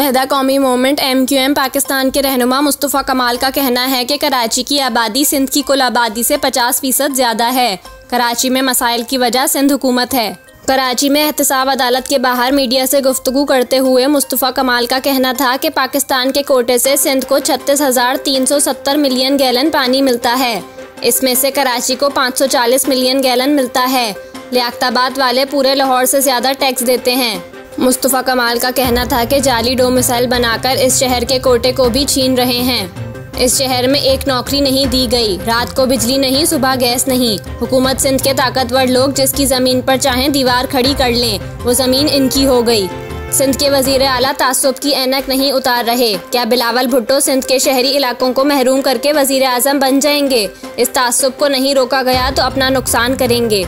मुत्तहिदा कौमी movement MQM Pakistan के रहनुमा मुस्तफ़ा कमाल का कहना है कि कराची की आबादी सिंध की कुल आबादी से 50% ज़्यादा है। कराची में मसाइल की वजह सिंध हुकूमत है। कराची में एहतसाब अदालत के बाहर मीडिया से गुफ्तगू करते हुए मुस्तफ़ा कमाल का कहना था कि पाकिस्तान के कोटे से सिंध को 36,370 मिलियन गैलन पानी मिलता है। इसमें से कराची को 540 मिलियन गैलन मिलता है। लियाकताबाद वाले पूरे लाहौर से ज़्यादा टैक्स देते हैं। मुस्तफ़ा कमाल का कहना था कि जाली डोमिसाइल बनाकर इस शहर के कोटे को भी छीन रहे हैं। इस शहर में एक नौकरी नहीं दी गई, रात को बिजली नहीं, सुबह गैस नहीं। हुकूमत सिंध के ताकतवर लोग जिसकी ज़मीन पर चाहें दीवार खड़ी कर लें, वो ज़मीन इनकी हो गई। सिंध के वज़ीर आला तासुब की ऐनक नहीं उतार रहे। क्या बिलावल भुट्टो सिंध के शहरी इलाकों को महरूम करके वज़ीर आज़म बन जाएंगे? इस तासुब को नहीं रोका गया तो अपना नुकसान करेंगे।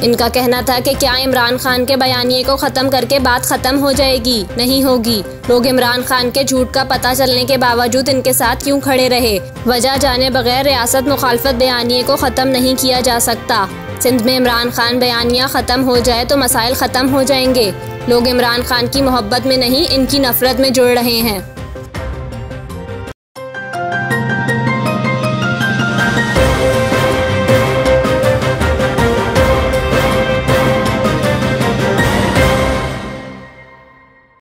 इनका कहना था कि क्या इमरान खान के बयानिए को ख़त्म करके बात ख़त्म हो जाएगी? नहीं होगी। लोग इमरान खान के झूठ का पता चलने के बावजूद इनके साथ क्यों खड़े रहे? वजह जाने बगैर रियासत मुखालफत बयानिए को ख़त्म नहीं किया जा सकता। सिंध में इमरान खान बयानिया ख़त्म हो जाए तो मसाइल ख़त्म हो जाएंगे। लोग इमरान खान की मोहब्बत में नहीं, इनकी नफ़रत में जुड़ रहे हैं।